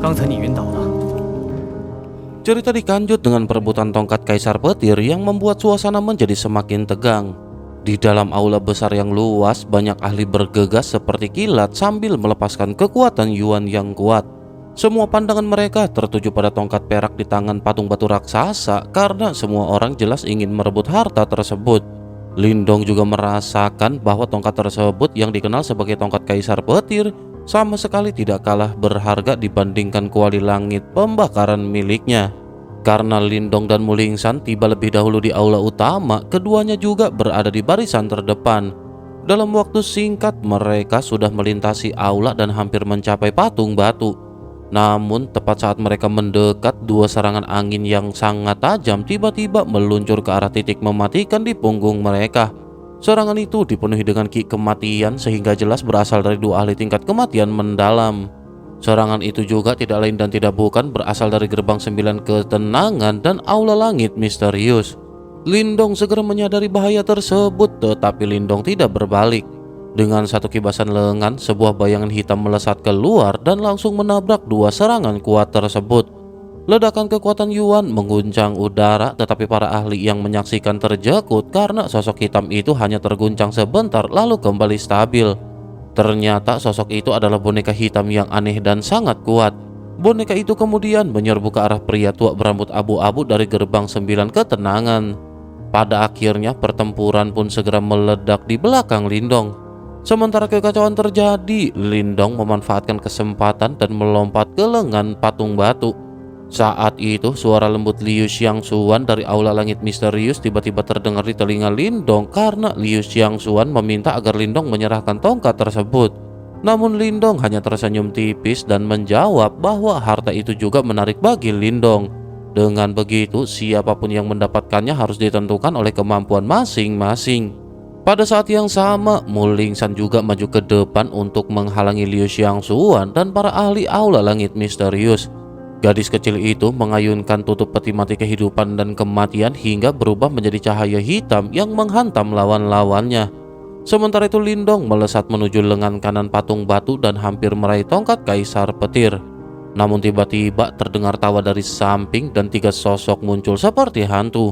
刚才你晕倒了。 Cerita dikanjut dengan perebutan tongkat Kaisar Petir yang membuat suasana menjadi semakin tegang. Di dalam aula besar yang luas, banyak ahli bergegas seperti kilat sambil melepaskan kekuatan Yuan yang kuat. Semua pandangan mereka tertuju pada tongkat perak di tangan patung batu raksasa karena semua orang jelas ingin merebut harta tersebut. Lindong juga merasakan bahwa tongkat tersebut yang dikenal sebagai tongkat Kaisar Petir sama sekali tidak kalah berharga dibandingkan kuali langit pembakaran miliknya. Karena Lindong dan Mulingsan tiba lebih dahulu di aula utama, keduanya juga berada di barisan terdepan. Dalam waktu singkat mereka sudah melintasi aula dan hampir mencapai patung batu. Namun tepat saat mereka mendekat, dua serangan angin yang sangat tajam tiba-tiba meluncur ke arah titik mematikan di punggung mereka. Serangan itu dipenuhi dengan ki kematian sehingga jelas berasal dari dua ahli tingkat kematian mendalam. Serangan itu juga tidak lain dan tidak bukan berasal dari gerbang 9 ketenangan dan aula langit misterius. Lindong segera menyadari bahaya tersebut, tetapi Lindong tidak berbalik. Dengan satu kibasan lengan, sebuah bayangan hitam melesat keluar dan langsung menabrak dua serangan kuat tersebut. Ledakan kekuatan Yuan mengguncang udara, tetapi para ahli yang menyaksikan terjekut karena sosok hitam itu hanya terguncang sebentar lalu kembali stabil. Ternyata sosok itu adalah boneka hitam yang aneh dan sangat kuat. Boneka itu kemudian menyerbu ke arah pria tua berambut abu-abu dari gerbang 9 ketenangan. Pada akhirnya pertempuran pun segera meledak di belakang Lindong. Sementara kekacauan terjadi, Lindong memanfaatkan kesempatan dan melompat ke lengan patung batu. Saat itu suara lembut Liu Xiangxuan dari aula langit misterius tiba-tiba terdengar di telinga Lindong karena Liu Xiangxuan meminta agar Lindong menyerahkan tongkat tersebut. Namun Lindong hanya tersenyum tipis dan menjawab bahwa harta itu juga menarik bagi Lindong. Dengan begitu siapapun yang mendapatkannya harus ditentukan oleh kemampuan masing-masing. Pada saat yang sama, Mulingsan juga maju ke depan untuk menghalangi Liu Xiangxuan dan para ahli aula langit misterius. Gadis kecil itu mengayunkan tutup peti mati kehidupan dan kematian hingga berubah menjadi cahaya hitam yang menghantam lawan-lawannya. Sementara itu Lindong melesat menuju lengan kanan patung batu dan hampir meraih tongkat Kaisar Petir. Namun tiba-tiba terdengar tawa dari samping dan tiga sosok muncul seperti hantu.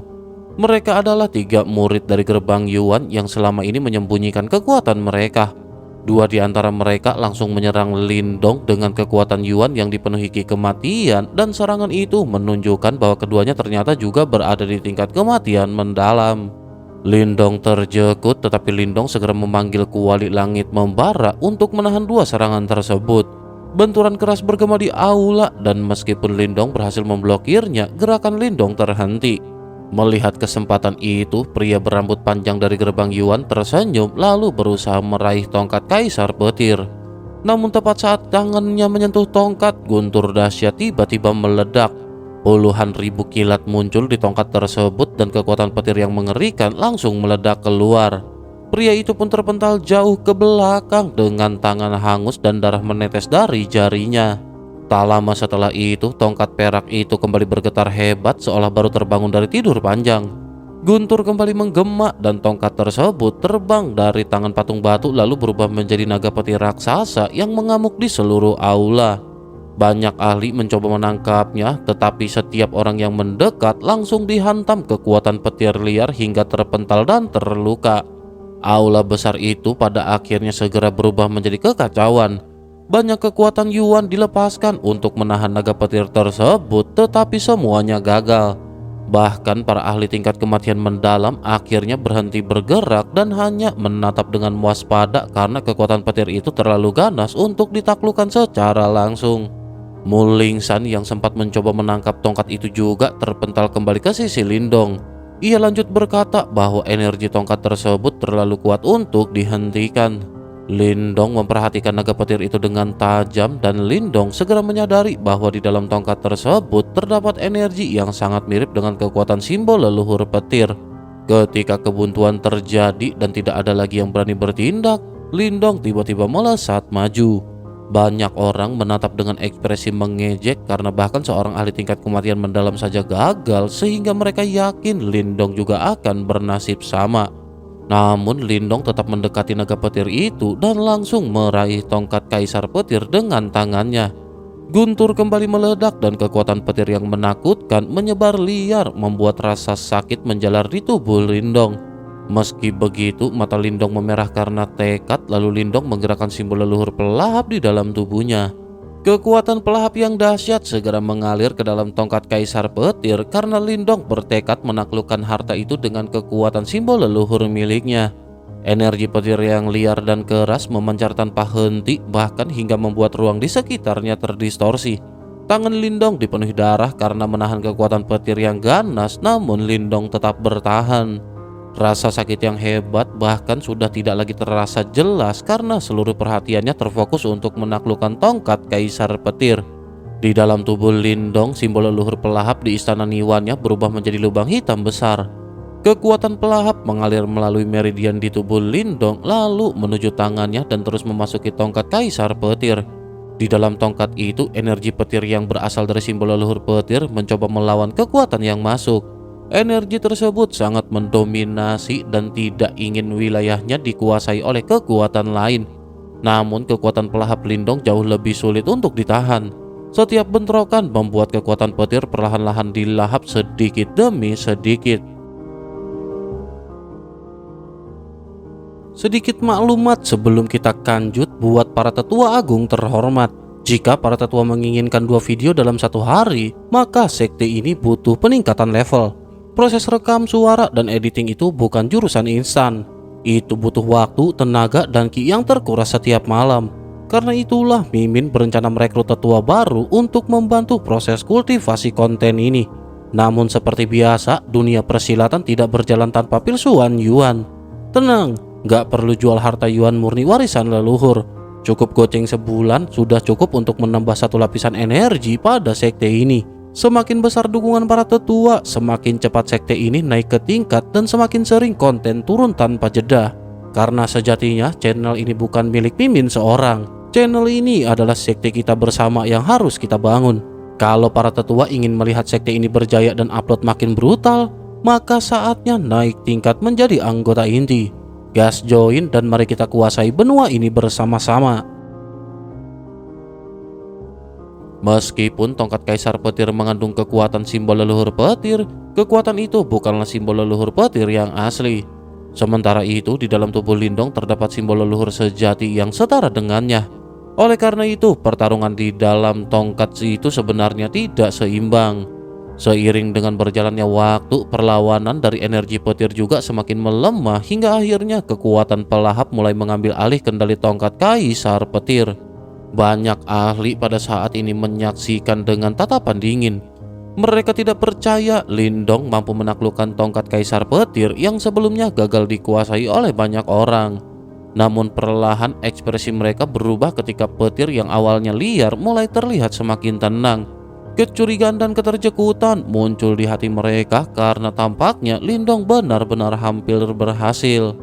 Mereka adalah tiga murid dari gerbang Yuan yang selama ini menyembunyikan kekuatan mereka. Dua di antara mereka langsung menyerang Lindong dengan kekuatan Yuan yang dipenuhi ki kematian, dan serangan itu menunjukkan bahwa keduanya ternyata juga berada di tingkat kematian mendalam. Lindong terjekut, tetapi Lindong segera memanggil kuali langit membara untuk menahan dua serangan tersebut. Benturan keras bergema di aula dan meskipun Lindong berhasil memblokirnya, gerakan Lindong terhenti. Melihat kesempatan itu, pria berambut panjang dari gerbang Yuan tersenyum lalu berusaha meraih tongkat Kaisar Petir. Namun tepat saat tangannya menyentuh tongkat, guntur dahsyat tiba-tiba meledak. Puluhan ribu kilat muncul di tongkat tersebut dan kekuatan petir yang mengerikan langsung meledak keluar. Pria itu pun terpental jauh ke belakang dengan tangan hangus dan darah menetes dari jarinya. Tak lama setelah itu, tongkat perak itu kembali bergetar hebat seolah baru terbangun dari tidur panjang. Guntur kembali menggema dan tongkat tersebut terbang dari tangan patung batu lalu berubah menjadi naga petir raksasa yang mengamuk di seluruh aula. Banyak ahli mencoba menangkapnya, tetapi setiap orang yang mendekat langsung dihantam kekuatan petir liar hingga terpental dan terluka. Aula besar itu pada akhirnya segera berubah menjadi kekacauan. Banyak kekuatan Yuan dilepaskan untuk menahan naga petir tersebut, tetapi semuanya gagal. Bahkan para ahli tingkat kematian mendalam akhirnya berhenti bergerak dan hanya menatap dengan waspada karena kekuatan petir itu terlalu ganas untuk ditaklukkan secara langsung. Mulingsan yang sempat mencoba menangkap tongkat itu juga terpental kembali ke sisi Lindong. Ia lanjut berkata bahwa energi tongkat tersebut terlalu kuat untuk dihentikan. Lindong memperhatikan naga petir itu dengan tajam dan Lindong segera menyadari bahwa di dalam tongkat tersebut terdapat energi yang sangat mirip dengan kekuatan simbol leluhur petir. Ketika kebuntuan terjadi dan tidak ada lagi yang berani bertindak, Lindong tiba-tiba melesat maju. Banyak orang menatap dengan ekspresi mengejek karena bahkan seorang ahli tingkat kematian mendalam saja gagal sehingga mereka yakin Lindong juga akan bernasib sama. Namun Lindong tetap mendekati naga petir itu dan langsung meraih tongkat Kaisar Petir dengan tangannya. Guntur kembali meledak dan kekuatan petir yang menakutkan menyebar liar membuat rasa sakit menjalar di tubuh Lindong. Meski begitu, mata Lindong memerah karena tekad, lalu Lindong menggerakkan simbol leluhur pelahap di dalam tubuhnya. Kekuatan pelahap yang dahsyat segera mengalir ke dalam tongkat Kaisar Petir karena Lindong bertekad menaklukkan harta itu dengan kekuatan simbol leluhur miliknya. Energi petir yang liar dan keras memancar tanpa henti, bahkan hingga membuat ruang di sekitarnya terdistorsi. Tangan Lindong dipenuhi darah karena menahan kekuatan petir yang ganas, namun Lindong tetap bertahan. Rasa sakit yang hebat bahkan sudah tidak lagi terasa jelas karena seluruh perhatiannya terfokus untuk menaklukkan tongkat Kaisar Petir. Di dalam tubuh Lindong, simbol leluhur pelahap di istana Niwannya berubah menjadi lubang hitam besar. Kekuatan pelahap mengalir melalui meridian di tubuh Lindong lalu menuju tangannya dan terus memasuki tongkat Kaisar Petir. Di dalam tongkat itu, energi petir yang berasal dari simbol leluhur petir mencoba melawan kekuatan yang masuk. Energi tersebut sangat mendominasi dan tidak ingin wilayahnya dikuasai oleh kekuatan lain. Namun kekuatan pelahap Lindong jauh lebih sulit untuk ditahan. Setiap bentrokan membuat kekuatan petir perlahan-lahan dilahap sedikit demi sedikit. Sedikit maklumat sebelum kita lanjut buat para tetua agung terhormat. Jika para tetua menginginkan 2 video dalam satu hari, maka sekte ini butuh peningkatan level. Proses rekam suara dan editing itu bukan jurusan instan. Itu butuh waktu, tenaga, dan ki yang terkuras setiap malam. Karena itulah Mimin berencana merekrut tetua baru untuk membantu proses kultivasi konten ini. Namun seperti biasa, dunia persilatan tidak berjalan tanpa pilsuan yuan. Tenang, gak perlu jual harta yuan murni warisan leluhur. Cukup goceng sebulan sudah cukup untuk menambah 1 lapisan energi pada sekte ini. Semakin besar dukungan para tetua, semakin cepat sekte ini naik ke tingkat dan semakin sering konten turun tanpa jeda. Karena sejatinya channel ini bukan milik Mimin seorang. Channel ini adalah sekte kita bersama yang harus kita bangun. Kalau para tetua ingin melihat sekte ini berjaya dan upload makin brutal, maka saatnya naik tingkat menjadi anggota inti. Gas join dan mari kita kuasai benua ini bersama-sama. Meskipun tongkat Kaisar Petir mengandung kekuatan simbol leluhur petir, kekuatan itu bukanlah simbol leluhur petir yang asli. Sementara itu, di dalam tubuh Lindong terdapat simbol leluhur sejati yang setara dengannya. Oleh karena itu, pertarungan di dalam tongkat itu sebenarnya tidak seimbang. Seiring dengan berjalannya waktu, perlawanan dari energi petir juga semakin melemah hingga akhirnya kekuatan pelahap mulai mengambil alih kendali tongkat Kaisar Petir. Banyak ahli pada saat ini menyaksikan dengan tatapan dingin. Mereka tidak percaya Lindong mampu menaklukkan tongkat Kaisar Petir yang sebelumnya gagal dikuasai oleh banyak orang. Namun perlahan ekspresi mereka berubah ketika petir yang awalnya liar mulai terlihat semakin tenang. Kecurigaan dan keterjekutan muncul di hati mereka karena tampaknya Lindong benar-benar hampir berhasil.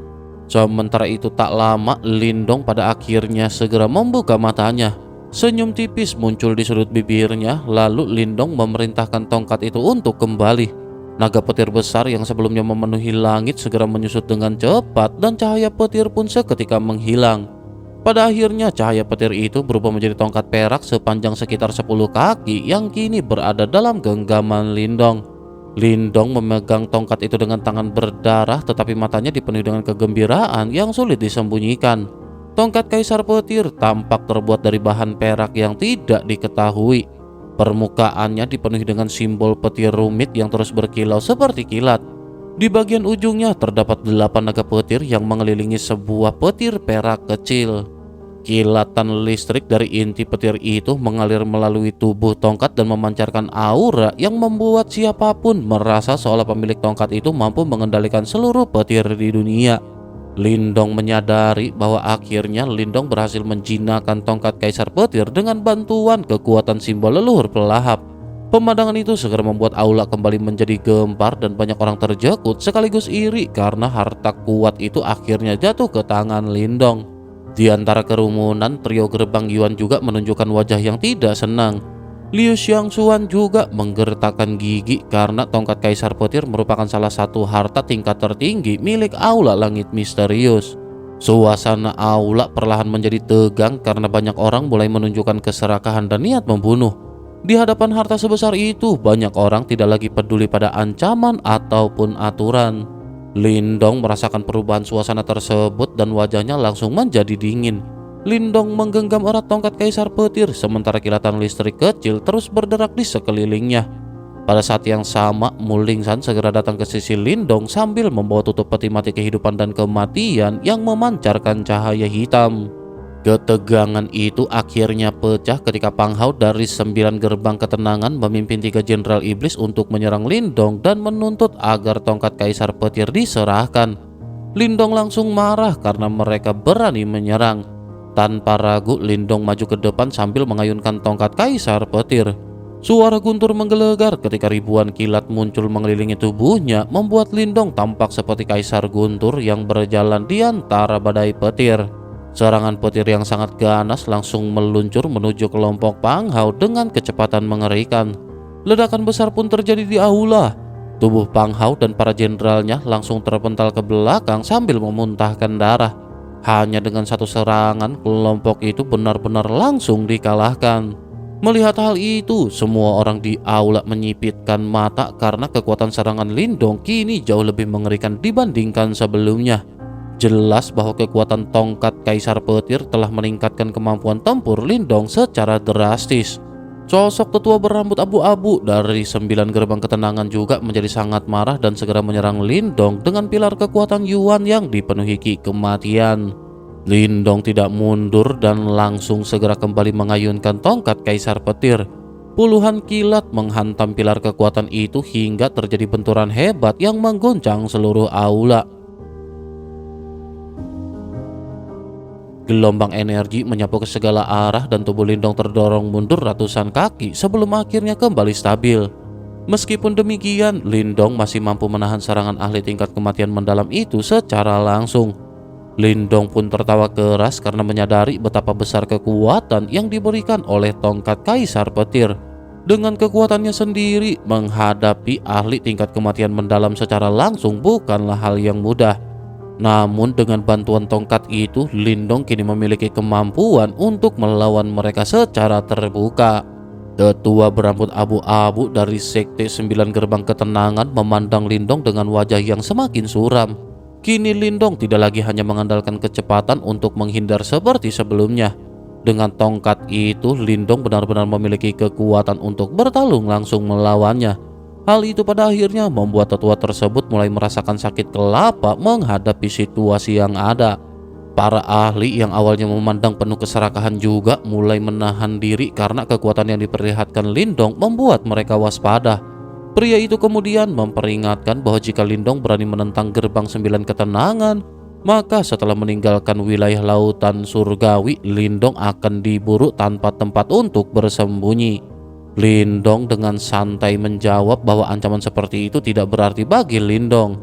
Sementara itu tak lama Lindong pada akhirnya segera membuka matanya. Senyum tipis muncul di sudut bibirnya, lalu Lindong memerintahkan tongkat itu untuk kembali. Naga petir besar yang sebelumnya memenuhi langit segera menyusut dengan cepat dan cahaya petir pun seketika menghilang. Pada akhirnya cahaya petir itu berubah menjadi tongkat perak sepanjang sekitar 10 kaki yang kini berada dalam genggaman Lindong. Lindong memegang tongkat itu dengan tangan berdarah tetapi matanya dipenuhi dengan kegembiraan yang sulit disembunyikan. Tongkat Kaisar Petir tampak terbuat dari bahan perak yang tidak diketahui. Permukaannya dipenuhi dengan simbol petir rumit yang terus berkilau seperti kilat. Di bagian ujungnya terdapat 8 naga petir yang mengelilingi sebuah petir perak kecil. Kilatan listrik dari inti petir itu mengalir melalui tubuh tongkat dan memancarkan aura yang membuat siapapun merasa seolah pemilik tongkat itu mampu mengendalikan seluruh petir di dunia. Lindong menyadari bahwa akhirnya Lindong berhasil menjinakkan tongkat Kaisar Petir dengan bantuan kekuatan simbol leluhur pelahap. Pemandangan itu segera membuat aula kembali menjadi gempar dan banyak orang terjekut sekaligus iri karena harta kuat itu akhirnya jatuh ke tangan Lindong. Di antara kerumunan, trio gerbang Yuan juga menunjukkan wajah yang tidak senang. Liu Xiangxuan juga menggertakkan gigi karena tongkat Kaisar Petir merupakan salah satu harta tingkat tertinggi milik aula langit misterius. Suasana aula perlahan menjadi tegang karena banyak orang mulai menunjukkan keserakahan dan niat membunuh. Di hadapan harta sebesar itu, banyak orang tidak lagi peduli pada ancaman ataupun aturan. Lindong merasakan perubahan suasana tersebut dan wajahnya langsung menjadi dingin. Lindong menggenggam erat tongkat kaisar petir sementara kilatan listrik kecil terus berderak di sekelilingnya. Pada saat yang sama, Muling San segera datang ke sisi Lindong sambil membawa tutup peti mati kehidupan dan kematian yang memancarkan cahaya hitam. Ketegangan itu akhirnya pecah ketika Pang Hao dari 9 gerbang ketenangan memimpin 3 jenderal iblis untuk menyerang Lindong dan menuntut agar tongkat kaisar petir diserahkan. Lindong langsung marah karena mereka berani menyerang. Tanpa ragu, Lindong maju ke depan sambil mengayunkan tongkat kaisar petir. Suara guntur menggelegar ketika ribuan kilat muncul mengelilingi tubuhnya, membuat Lindong tampak seperti kaisar guntur yang berjalan di antara badai petir. Serangan petir yang sangat ganas langsung meluncur menuju kelompok Pang Hao dengan kecepatan mengerikan. Ledakan besar pun terjadi di aula. Tubuh Pang Hao dan para jenderalnya langsung terpental ke belakang sambil memuntahkan darah. Hanya dengan satu serangan, kelompok itu benar-benar langsung dikalahkan. Melihat hal itu, semua orang di aula menyipitkan mata karena kekuatan serangan Lindong kini jauh lebih mengerikan dibandingkan sebelumnya. Jelas bahwa kekuatan tongkat kaisar petir telah meningkatkan kemampuan tempur Lindong secara drastis. Sosok tetua berambut abu-abu dari 9 gerbang ketenangan juga menjadi sangat marah dan segera menyerang Lindong dengan pilar kekuatan Yuan yang dipenuhi ki kematian. Lindong tidak mundur dan langsung segera kembali mengayunkan tongkat kaisar petir. Puluhan kilat menghantam pilar kekuatan itu hingga terjadi benturan hebat yang mengguncang seluruh aula. Gelombang energi menyapu ke segala arah dan tubuh Lindong terdorong mundur ratusan kaki sebelum akhirnya kembali stabil. Meskipun demikian, Lindong masih mampu menahan serangan ahli tingkat kematian mendalam itu secara langsung. Lindong pun tertawa keras karena menyadari betapa besar kekuatan yang diberikan oleh tongkat kaisar petir. Dengan kekuatannya sendiri, menghadapi ahli tingkat kematian mendalam secara langsung bukanlah hal yang mudah. Namun dengan bantuan tongkat itu, Lindong kini memiliki kemampuan untuk melawan mereka secara terbuka. Tetua berambut abu-abu dari Sekte 9 Gerbang Ketenangan memandang Lindong dengan wajah yang semakin suram. Kini Lindong tidak lagi hanya mengandalkan kecepatan untuk menghindar seperti sebelumnya. Dengan tongkat itu, Lindong benar-benar memiliki kekuatan untuk bertarung langsung melawannya. Hal itu pada akhirnya membuat tetua tersebut mulai merasakan sakit kelapa menghadapi situasi yang ada. Para ahli yang awalnya memandang penuh keserakahan juga mulai menahan diri karena kekuatan yang diperlihatkan Lindong membuat mereka waspada. Pria itu kemudian memperingatkan bahwa jika Lindong berani menentang gerbang 9 ketenangan, maka setelah meninggalkan wilayah lautan surgawi, Lindong akan diburu tanpa tempat untuk bersembunyi. Lindong dengan santai menjawab bahwa ancaman seperti itu tidak berarti bagi Lindong.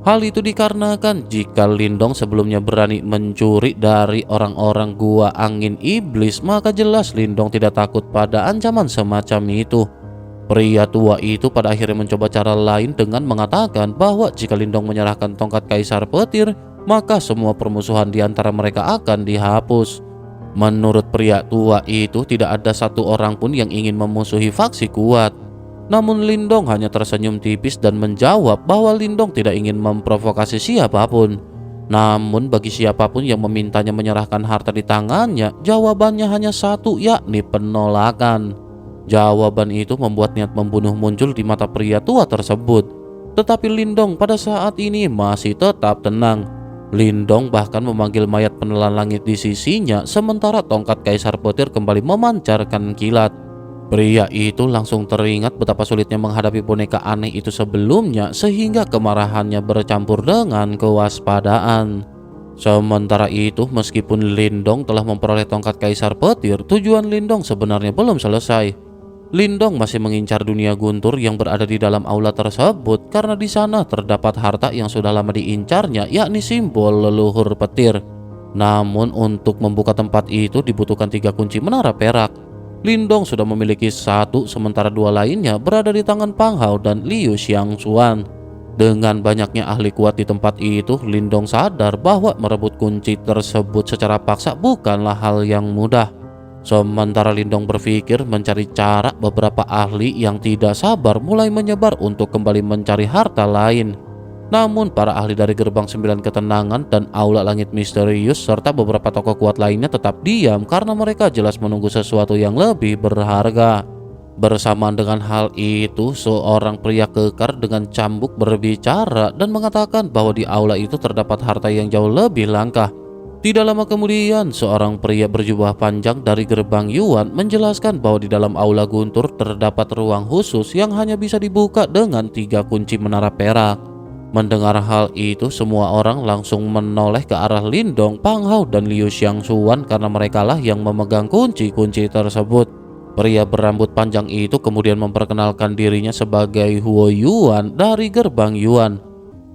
Hal itu dikarenakan jika Lindong sebelumnya berani mencuri dari orang-orang gua angin iblis, maka jelas Lindong tidak takut pada ancaman semacam itu. Pria tua itu pada akhirnya mencoba cara lain dengan mengatakan bahwa jika Lindong menyerahkan tongkat kaisar petir, maka semua permusuhan di antara mereka akan dihapus. Menurut pria tua itu, tidak ada satu orang pun yang ingin memusuhi faksi kuat. Namun Lindong hanya tersenyum tipis dan menjawab bahwa Lindong tidak ingin memprovokasi siapapun. Namun bagi siapapun yang memintanya menyerahkan harta di tangannya, jawabannya hanya satu, yakni penolakan. Jawaban itu membuat niat membunuh muncul di mata pria tua tersebut. Tetapi Lindong pada saat ini masih tetap tenang. Lindong bahkan memanggil mayat penelan langit di sisinya, sementara tongkat kaisar petir kembali memancarkan kilat. Pria itu langsung teringat betapa sulitnya menghadapi boneka aneh itu sebelumnya, sehingga kemarahannya bercampur dengan kewaspadaan. Sementara itu, meskipun Lindong telah memperoleh tongkat kaisar petir, tujuan Lindong sebenarnya belum selesai. Lindong masih mengincar dunia guntur yang berada di dalam aula tersebut karena di sana terdapat harta yang sudah lama diincarnya, yakni simbol leluhur petir. Namun untuk membuka tempat itu dibutuhkan 3 kunci menara perak. Lindong sudah memiliki 1, sementara 2 lainnya berada di tangan Pang Hao dan Liu Xiangxuan. Dengan banyaknya ahli kuat di tempat itu, Lindong sadar bahwa merebut kunci tersebut secara paksa bukanlah hal yang mudah. Sementara Lindong berpikir mencari cara, beberapa ahli yang tidak sabar mulai menyebar untuk kembali mencari harta lain. Namun para ahli dari Gerbang Sembilan Ketenangan dan Aula Langit Misterius serta beberapa tokoh kuat lainnya tetap diam karena mereka jelas menunggu sesuatu yang lebih berharga. Bersamaan dengan hal itu, seorang pria kekar dengan cambuk berbicara dan mengatakan bahwa di aula itu terdapat harta yang jauh lebih langka. Tidak lama kemudian, seorang pria berjubah panjang dari Gerbang Yuan menjelaskan bahwa di dalam aula guntur terdapat ruang khusus yang hanya bisa dibuka dengan 3 kunci menara perak. Mendengar hal itu, semua orang langsung menoleh ke arah Lindong, Pang Hao, dan Liu Xiangxuan karena merekalah yang memegang kunci-kunci tersebut. Pria berambut panjang itu kemudian memperkenalkan dirinya sebagai Huo Yuan dari Gerbang Yuan.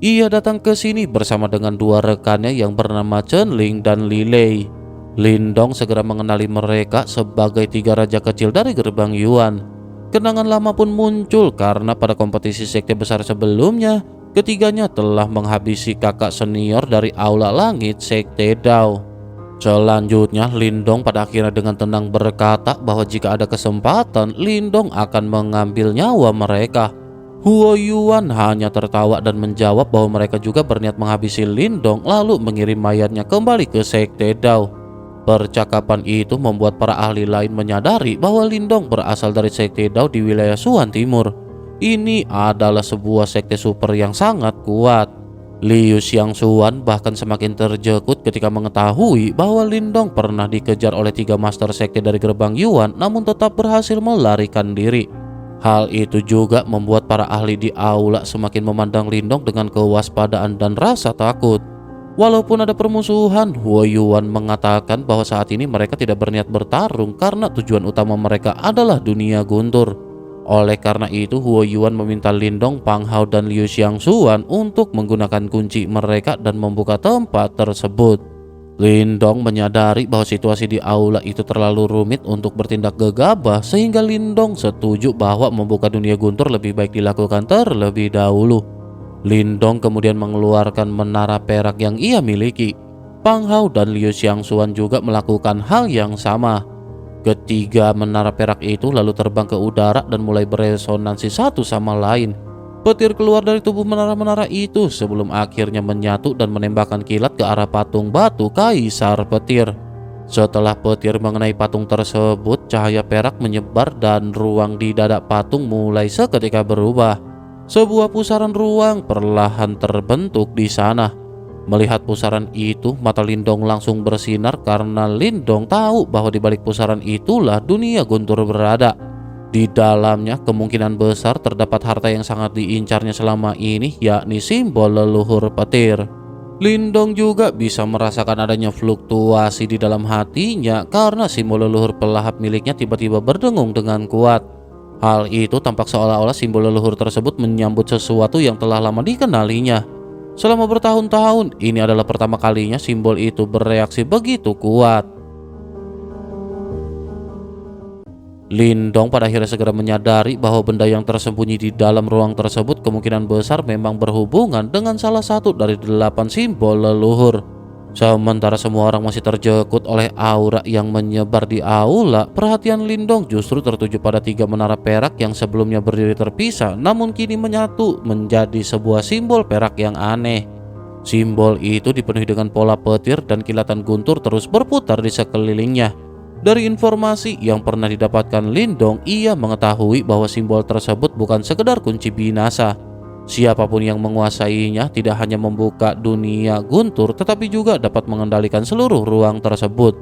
Ia datang ke sini bersama dengan 2 rekannya yang bernama Chen Ling dan Li Lei. Lindong segera mengenali mereka sebagai 3 raja kecil dari Gerbang Yuan. Kenangan lama pun muncul karena pada kompetisi sekte besar sebelumnya, ketiganya telah menghabisi kakak senior dari Aula Langit Sekte Dao. Selanjutnya, Lindong pada akhirnya dengan tenang berkata bahwa jika ada kesempatan, Lindong akan mengambil nyawa mereka. Huo Yuan hanya tertawa dan menjawab bahwa mereka juga berniat menghabisi Lindong lalu mengirim mayatnya kembali ke Sekte Dao. Percakapan itu membuat para ahli lain menyadari bahwa Lindong berasal dari Sekte Dao di wilayah Suan Timur. Ini adalah sebuah sekte super yang sangat kuat. Liu Xiangxuan bahkan semakin terjekut ketika mengetahui bahwa Lindong pernah dikejar oleh 3 master sekte dari Gerbang Yuan namun tetap berhasil melarikan diri. Hal itu juga membuat para ahli di aula semakin memandang Lindong dengan kewaspadaan dan rasa takut. Walaupun ada permusuhan, Huo Yuan mengatakan bahwa saat ini mereka tidak berniat bertarung karena tujuan utama mereka adalah dunia guntur. Oleh karena itu, Huo Yuan meminta Lindong, Pang Hao, dan Liu Xiangxuan untuk menggunakan kunci mereka dan membuka tempat tersebut. Lindong menyadari bahwa situasi di aula itu terlalu rumit untuk bertindak gegabah sehingga Lindong setuju bahwa membuka dunia guntur lebih baik dilakukan terlebih dahulu. Lindong kemudian mengeluarkan menara perak yang ia miliki. Pang Hao dan Liu Xiangxuan juga melakukan hal yang sama. Ketiga menara perak itu lalu terbang ke udara dan mulai beresonansi satu sama lain. Petir keluar dari tubuh menara-menara itu sebelum akhirnya menyatu dan menembakkan kilat ke arah patung batu Kaisar Petir. Setelah petir mengenai patung tersebut, cahaya perak menyebar dan ruang di dada patung mulai seketika berubah. Sebuah pusaran ruang perlahan terbentuk di sana. Melihat pusaran itu, mata Lindong langsung bersinar karena Lindong tahu bahwa di balik pusaran itulah dunia guntur berada. Di dalamnya kemungkinan besar terdapat harta yang sangat diincarnya selama ini, yakni simbol leluhur petir. Lindong juga bisa merasakan adanya fluktuasi di dalam hatinya karena simbol leluhur pelahap miliknya tiba-tiba berdengung dengan kuat. Hal itu tampak seolah-olah simbol leluhur tersebut menyambut sesuatu yang telah lama dikenalinya. Selama bertahun-tahun, ini adalah pertama kalinya simbol itu bereaksi begitu kuat. Lindong pada akhirnya segera menyadari bahwa benda yang tersembunyi di dalam ruang tersebut kemungkinan besar memang berhubungan dengan salah satu dari 8 simbol leluhur. Sementara semua orang masih terjekut oleh aura yang menyebar di aula, perhatian Lindong justru tertuju pada 3 menara perak yang sebelumnya berdiri terpisah namun kini menyatu menjadi sebuah simbol perak yang aneh. Simbol itu dipenuhi dengan pola petir dan kilatan guntur terus berputar di sekelilingnya. Dari informasi yang pernah didapatkan Lindong, ia mengetahui bahwa simbol tersebut bukan sekedar kunci binasa. Siapapun yang menguasainya tidak hanya membuka dunia guntur tetapi juga dapat mengendalikan seluruh ruang tersebut.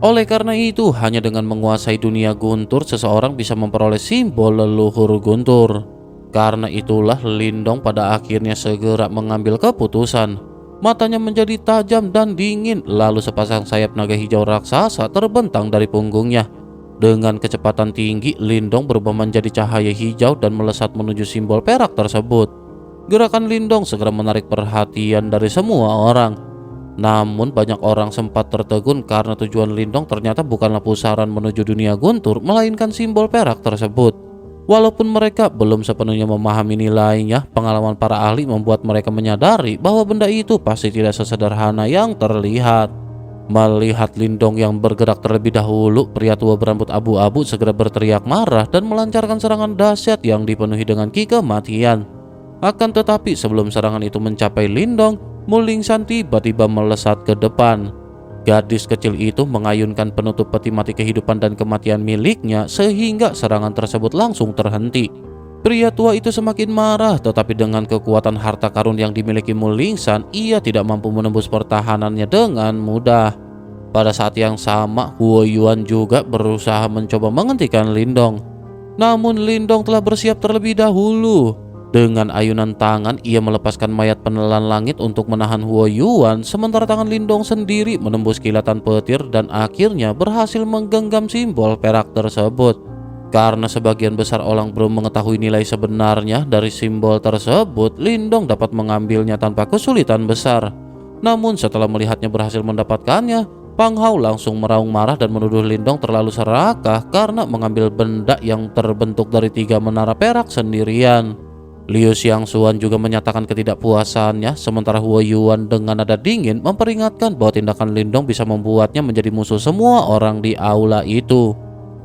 Oleh karena itu, hanya dengan menguasai dunia guntur seseorang bisa memperoleh simbol leluhur guntur. Karena itulah Lindong pada akhirnya segera mengambil keputusan. Matanya menjadi tajam dan dingin, lalu sepasang sayap naga hijau raksasa terbentang dari punggungnya. Dengan kecepatan tinggi, Lindong berubah menjadi cahaya hijau dan melesat menuju simbol perak tersebut. Gerakan Lindong segera menarik perhatian dari semua orang. Namun banyak orang sempat tertegun karena tujuan Lindong ternyata bukanlah pusaran menuju dunia guntur, melainkan simbol perak tersebut. Walaupun mereka belum sepenuhnya memahami nilainya, pengalaman para ahli membuat mereka menyadari bahwa benda itu pasti tidak sesederhana yang terlihat. Melihat Lindong yang bergerak terlebih dahulu, pria tua berambut abu-abu segera berteriak marah dan melancarkan serangan dahsyat yang dipenuhi dengan ki kematian. Akan tetapi sebelum serangan itu mencapai Lindong, Mulingsan tiba-tiba melesat ke depan. Gadis kecil itu mengayunkan penutup peti mati kehidupan dan kematian miliknya sehingga serangan tersebut langsung terhenti. Pria tua itu semakin marah, tetapi dengan kekuatan harta karun yang dimiliki Mulingsan, ia tidak mampu menembus pertahanannya dengan mudah. Pada saat yang sama, Huo Yuan juga berusaha mencoba menghentikan Lindong. Namun Lindong telah bersiap terlebih dahulu. Dengan ayunan tangan, ia melepaskan mayat penelan langit untuk menahan Huo Yuan, sementara tangan Lindong sendiri menembus kilatan petir dan akhirnya berhasil menggenggam simbol perak tersebut. Karena sebagian besar orang belum mengetahui nilai sebenarnya dari simbol tersebut, Lindong dapat mengambilnya tanpa kesulitan besar. Namun setelah melihatnya berhasil mendapatkannya, Pang Hao langsung meraung marah dan menuduh Lindong terlalu serakah karena mengambil benda yang terbentuk dari 3 menara perak sendirian. Liu Xiangxuan juga menyatakan ketidakpuasannya, sementara Huo Yuan dengan nada dingin memperingatkan bahwa tindakan Lindong bisa membuatnya menjadi musuh semua orang di aula itu.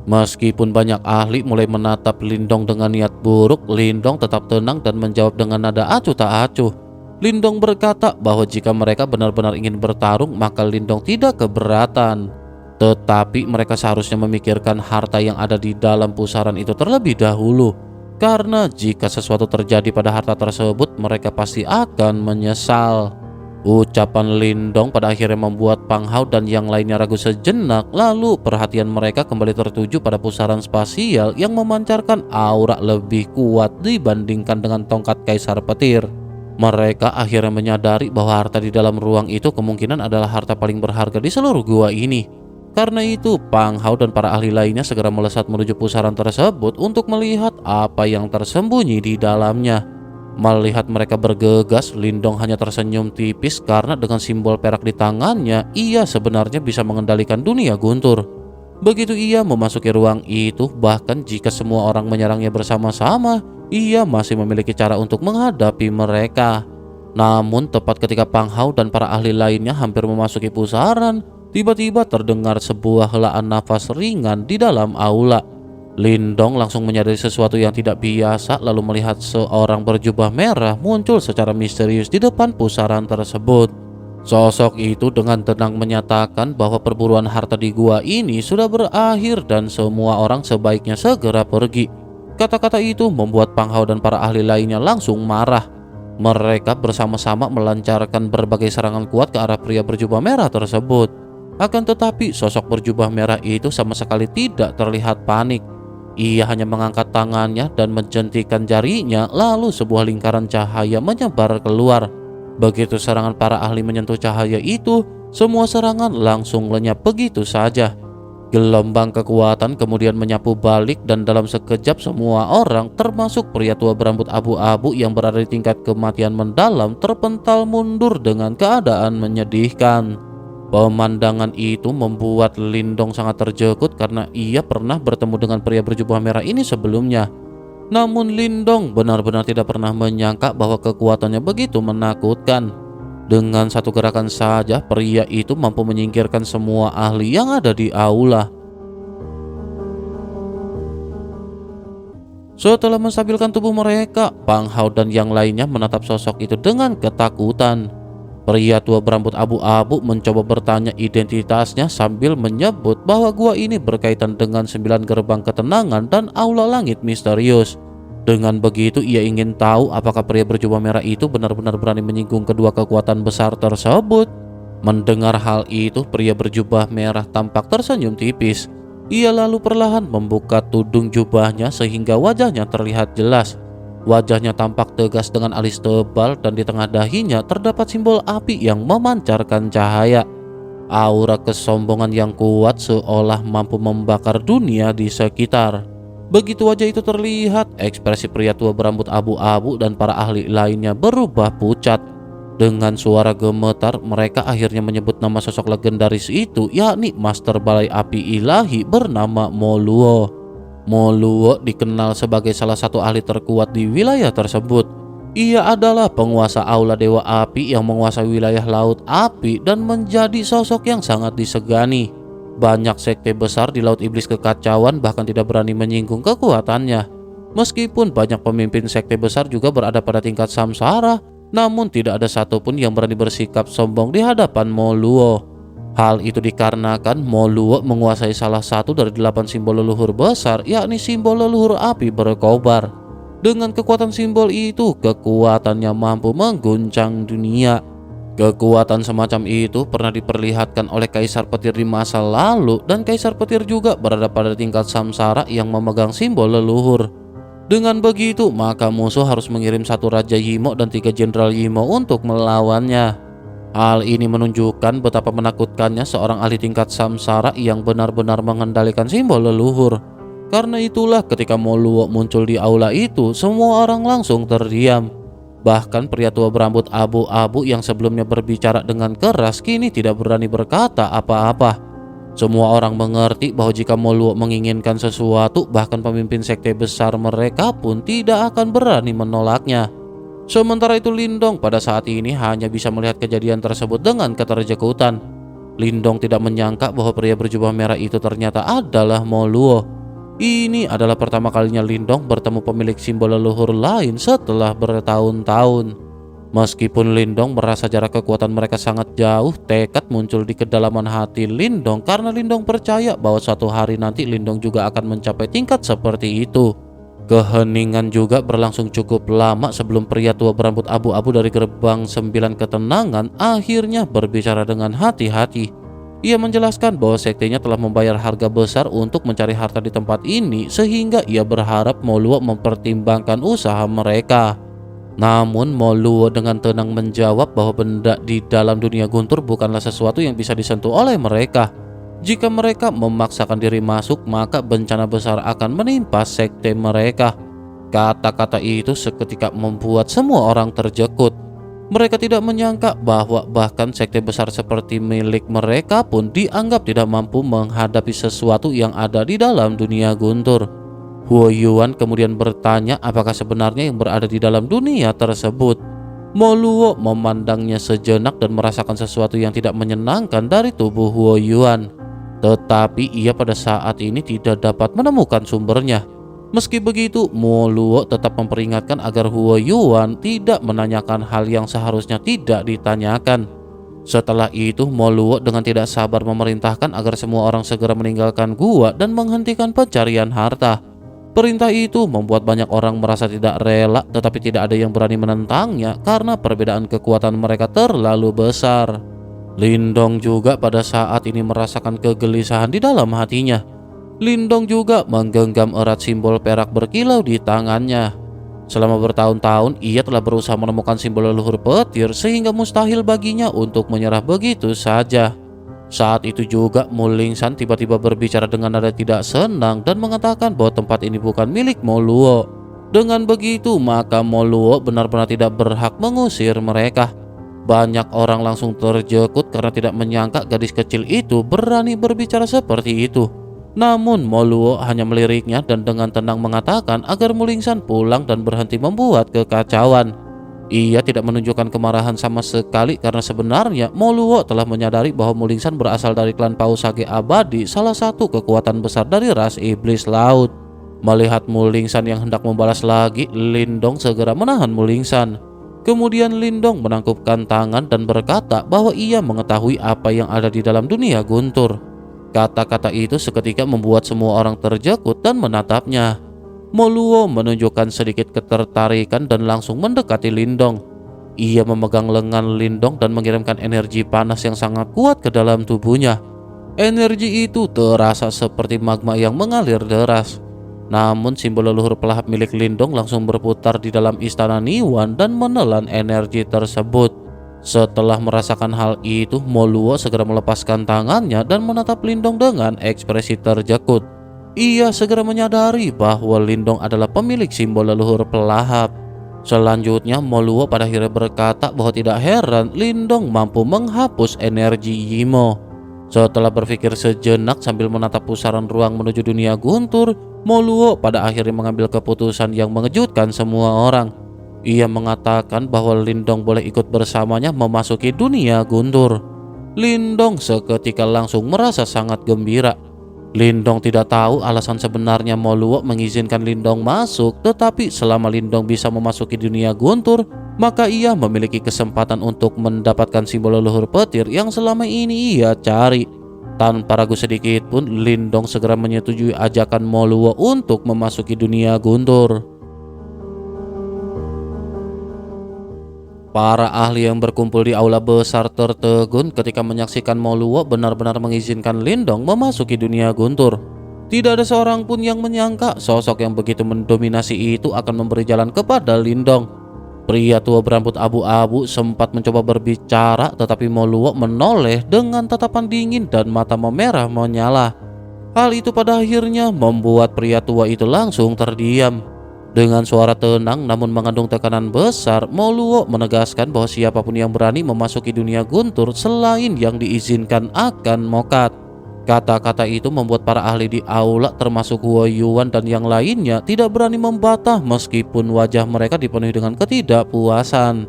Meskipun banyak ahli mulai menatap Lindong dengan niat buruk, Lindong tetap tenang dan menjawab dengan nada acuh tak acuh. Lindong berkata bahwa jika mereka benar-benar ingin bertarung, maka Lindong tidak keberatan. Tetapi mereka seharusnya memikirkan harta yang ada di dalam pusaran itu terlebih dahulu. Karena jika sesuatu terjadi pada harta tersebut, mereka pasti akan menyesal. Ucapan Lindong pada akhirnya membuat Pang Hao dan yang lainnya ragu sejenak, lalu perhatian mereka kembali tertuju pada pusaran spasial yang memancarkan aura lebih kuat dibandingkan dengan tongkat Kaisar Petir. Mereka akhirnya menyadari bahwa harta di dalam ruang itu kemungkinan adalah harta paling berharga di seluruh gua ini. Karena itu, Pang Hao dan para ahli lainnya segera melesat menuju pusaran tersebut untuk melihat apa yang tersembunyi di dalamnya. Melihat mereka bergegas, Lindong hanya tersenyum tipis karena dengan simbol perak di tangannya, ia sebenarnya bisa mengendalikan dunia guntur. Begitu ia memasuki ruang itu, bahkan jika semua orang menyerangnya bersama-sama, ia masih memiliki cara untuk menghadapi mereka. Namun tepat ketika Pang Hao dan para ahli lainnya hampir memasuki pusaran, tiba-tiba terdengar sebuah helaan nafas ringan di dalam aula. Lindong langsung menyadari sesuatu yang tidak biasa, lalu melihat seorang berjubah merah muncul secara misterius di depan pusaran tersebut. Sosok itu dengan tenang menyatakan bahwa perburuan harta di gua ini sudah berakhir dan semua orang sebaiknya segera pergi. Kata-kata itu membuat Pang Hao dan para ahli lainnya langsung marah. Mereka bersama-sama melancarkan berbagai serangan kuat ke arah pria berjubah merah tersebut. Akan tetapi sosok berjubah merah itu sama sekali tidak terlihat panik. Ia hanya mengangkat tangannya dan menjentikan jarinya, lalu sebuah lingkaran cahaya menyebar keluar. Begitu serangan para ahli menyentuh cahaya itu, semua serangan langsung lenyap begitu saja. Gelombang kekuatan kemudian menyapu balik dan dalam sekejap semua orang, termasuk pria tua berambut abu-abu yang berada di tingkat kematian mendalam, terpental mundur dengan keadaan menyedihkan. Pemandangan itu membuat Lindong sangat terjekut karena ia pernah bertemu dengan pria berjubah merah ini sebelumnya. Namun Lindong benar-benar tidak pernah menyangka bahwa kekuatannya begitu menakutkan. Dengan satu gerakan saja, pria itu mampu menyingkirkan semua ahli yang ada di aula. Setelah menstabilkan tubuh mereka, Pang Hao dan yang lainnya menatap sosok itu dengan ketakutan. Pria tua berambut abu-abu mencoba bertanya identitasnya sambil menyebut bahwa gua ini berkaitan dengan 9 gerbang ketenangan dan aula langit misterius. Dengan begitu ia ingin tahu apakah pria berjubah merah itu benar-benar berani menyinggung kedua kekuatan besar tersebut. Mendengar hal itu, pria berjubah merah tampak tersenyum tipis. Ia lalu perlahan membuka tudung jubahnya sehingga wajahnya terlihat jelas. Wajahnya tampak tegas dengan alis tebal dan di tengah dahinya terdapat simbol api yang memancarkan cahaya. Aura kesombongan yang kuat seolah mampu membakar dunia di sekitar. Begitu wajah itu terlihat, ekspresi pria tua berambut abu-abu dan para ahli lainnya berubah pucat. Dengan suara gemetar, mereka akhirnya menyebut nama sosok legendaris itu, yakni Master Balai Api Ilahi bernama Moluo. Moluo dikenal sebagai salah satu ahli terkuat di wilayah tersebut. Ia adalah penguasa Aula Dewa Api yang menguasai wilayah Laut Api dan menjadi sosok yang sangat disegani. Banyak sekte besar di Laut Iblis Kekacauan bahkan tidak berani menyinggung kekuatannya. Meskipun banyak pemimpin sekte besar juga berada pada tingkat samsara, namun tidak ada satupun yang berani bersikap sombong di hadapan Moluo. Hal itu dikarenakan Moluo menguasai salah satu dari 8 simbol leluhur besar, yakni simbol leluhur api berkobar. Dengan kekuatan simbol itu, kekuatannya mampu mengguncang dunia. Kekuatan semacam itu pernah diperlihatkan oleh Kaisar Petir di masa lalu, dan Kaisar Petir juga berada pada tingkat samsara yang memegang simbol leluhur. Dengan begitu, maka musuh harus mengirim 1 Raja Yimo dan 3 Jenderal Yimo untuk melawannya. Hal ini menunjukkan betapa menakutkannya seorang ahli tingkat samsara yang benar-benar mengendalikan simbol leluhur. Karena itulah ketika Moluo muncul di aula itu, semua orang langsung terdiam. Bahkan pria tua berambut abu-abu yang sebelumnya berbicara dengan keras kini tidak berani berkata apa-apa. Semua orang mengerti bahwa jika Moluo menginginkan sesuatu, bahkan pemimpin sekte besar mereka pun tidak akan berani menolaknya. Sementara itu Lindong pada saat ini hanya bisa melihat kejadian tersebut dengan keterjekutan. Lindong tidak menyangka bahwa pria berjubah merah itu ternyata adalah Moluo. Ini adalah pertama kalinya Lindong bertemu pemilik simbol leluhur lain setelah bertahun-tahun. Meskipun Lindong merasa jarak kekuatan mereka sangat jauh, tekad muncul di kedalaman hati Lindong karena Lindong percaya bahwa suatu hari nanti Lindong juga akan mencapai tingkat seperti itu. Keheningan juga berlangsung cukup lama sebelum pria tua berambut abu-abu dari gerbang 9 ketenangan akhirnya berbicara dengan hati-hati. Ia menjelaskan bahwa sektenya telah membayar harga besar untuk mencari harta di tempat ini, sehingga ia berharap Moluo mempertimbangkan usaha mereka. Namun Moluo dengan tenang menjawab bahwa benda di dalam dunia guntur bukanlah sesuatu yang bisa disentuh oleh mereka. Jika mereka memaksakan diri masuk, maka bencana besar akan menimpa sekte mereka. Kata-kata itu seketika membuat semua orang terjekut. Mereka tidak menyangka bahwa bahkan sekte besar seperti milik mereka pun dianggap tidak mampu menghadapi sesuatu yang ada di dalam dunia guntur. Huo Yuan kemudian bertanya apakah sebenarnya yang berada di dalam dunia tersebut. Moluo memandangnya sejenak dan merasakan sesuatu yang tidak menyenangkan dari tubuh Huo Yuan. Tetapi ia pada saat ini tidak dapat menemukan sumbernya. Meski begitu, Moluo tetap memperingatkan agar Huo Yuan tidak menanyakan hal yang seharusnya tidak ditanyakan. Setelah itu, Moluo dengan tidak sabar memerintahkan agar semua orang segera meninggalkan gua dan menghentikan pencarian harta. Perintah itu membuat banyak orang merasa tidak rela, tetapi tidak ada yang berani menentangnya karena perbedaan kekuatan mereka terlalu besar. Lindong juga pada saat ini merasakan kegelisahan di dalam hatinya. Lindong juga menggenggam erat simbol perak berkilau di tangannya. Selama bertahun-tahun ia telah berusaha menemukan simbol leluhur petir sehingga mustahil baginya untuk menyerah begitu saja. Saat itu juga Mulingsan tiba-tiba berbicara dengan nada tidak senang dan mengatakan bahwa tempat ini bukan milik Moluo. Dengan begitu maka Moluo benar-benar tidak berhak mengusir mereka. Banyak orang langsung terjekut karena tidak menyangka gadis kecil itu berani berbicara seperti itu. Namun Moluo hanya meliriknya dan dengan tenang mengatakan agar Mulingsan pulang dan berhenti membuat kekacauan. Ia tidak menunjukkan kemarahan sama sekali karena sebenarnya Moluo telah menyadari bahwa Mulingsan berasal dari klan Pausage Abadi, salah satu kekuatan besar dari ras iblis laut. Melihat Mulingsan yang hendak membalas lagi, Lindong segera menahan Mulingsan. Kemudian Lindong menangkupkan tangan dan berkata bahwa ia mengetahui apa yang ada di dalam dunia guntur. Kata-kata itu seketika membuat semua orang terjekut dan menatapnya. Moluo menunjukkan sedikit ketertarikan dan langsung mendekati Lindong. Ia memegang lengan Lindong dan mengirimkan energi panas yang sangat kuat ke dalam tubuhnya. Energi itu terasa seperti magma yang mengalir deras. Namun simbol leluhur pelahap milik Lindong langsung berputar di dalam istana Niwan dan menelan energi tersebut. Setelah merasakan hal itu, Moluo segera melepaskan tangannya dan menatap Lindong dengan ekspresi terjekut. Ia segera menyadari bahwa Lindong adalah pemilik simbol leluhur pelahap. Selanjutnya Moluo pada akhirnya berkata bahwa tidak heran Lindong mampu menghapus energi Yimo. Setelah berpikir sejenak sambil menatap pusaran ruang menuju dunia guntur, Moluo pada akhirnya mengambil keputusan yang mengejutkan semua orang. Ia mengatakan bahwa Lindong boleh ikut bersamanya memasuki dunia guntur. Lindong seketika langsung merasa sangat gembira. Lindong tidak tahu alasan sebenarnya Moluo mengizinkan Lindong masuk, tetapi selama Lindong bisa memasuki dunia guntur, maka ia memiliki kesempatan untuk mendapatkan simbol leluhur petir yang selama ini ia cari. Tanpa ragu sedikit pun, Lindong segera menyetujui ajakan Moluo untuk memasuki dunia guntur. Para ahli yang berkumpul di aula besar tertegun ketika menyaksikan Moluo benar-benar mengizinkan Lindong memasuki dunia guntur. Tidak ada seorang pun yang menyangka sosok yang begitu mendominasi itu akan memberi jalan kepada Lindong. Pria tua berambut abu-abu sempat mencoba berbicara, tetapi Moluo menoleh dengan tatapan dingin dan mata memerah menyala. Hal itu pada akhirnya membuat pria tua itu langsung terdiam. Dengan suara tenang namun mengandung tekanan besar, Moluo menegaskan bahwa siapapun yang berani memasuki dunia guntur selain yang diizinkan akan mokat. Kata-kata itu membuat para ahli di aula termasuk Huo Yuan dan yang lainnya tidak berani membantah meskipun wajah mereka dipenuhi dengan ketidakpuasan.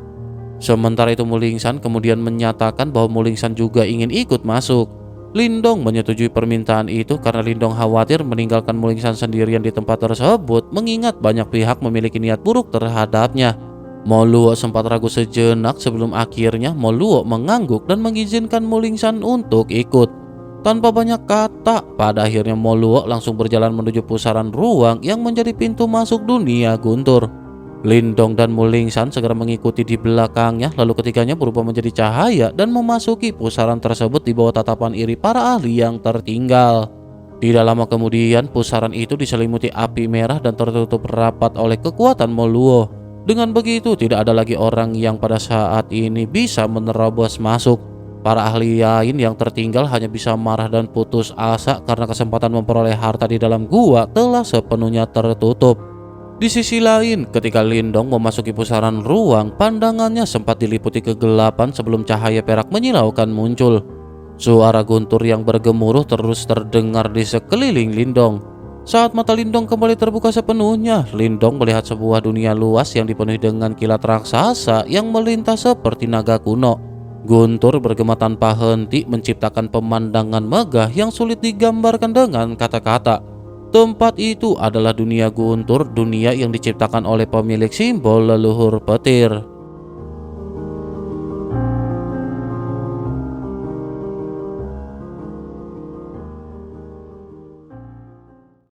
Sementara itu Mulingsan kemudian menyatakan bahwa Mulingsan juga ingin ikut masuk. Lindong menyetujui permintaan itu karena Lindong khawatir meninggalkan Mulingsan sendirian di tempat tersebut, mengingat banyak pihak memiliki niat buruk terhadapnya. Moluo sempat ragu sejenak sebelum akhirnya Moluo mengangguk dan mengizinkan Mulingsan untuk ikut. Tanpa banyak kata, pada akhirnya Moluo langsung berjalan menuju pusaran ruang yang menjadi pintu masuk dunia guntur. Lindong dan Mulingsan segera mengikuti di belakangnya, lalu ketiganya berubah menjadi cahaya dan memasuki pusaran tersebut di bawah tatapan iri para ahli yang tertinggal. Tidak lama kemudian, pusaran itu diselimuti api merah dan tertutup rapat oleh kekuatan Moluo. Dengan begitu, tidak ada lagi orang yang pada saat ini bisa menerobos masuk. Para ahli lain yang tertinggal hanya bisa marah dan putus asa karena kesempatan memperoleh harta di dalam gua telah sepenuhnya tertutup. Di sisi lain, ketika Lindong memasuki pusaran ruang, pandangannya sempat diliputi kegelapan sebelum cahaya perak menyilaukan muncul. Suara guntur yang bergemuruh terus terdengar di sekeliling Lindong. Saat mata Lindong kembali terbuka sepenuhnya, Lindong melihat sebuah dunia luas yang dipenuhi dengan kilat raksasa yang melintas seperti naga kuno. Guntur bergema tanpa henti menciptakan pemandangan megah yang sulit digambarkan dengan kata-kata. Tempat itu adalah dunia guntur, dunia yang diciptakan oleh pemilik simbol leluhur petir.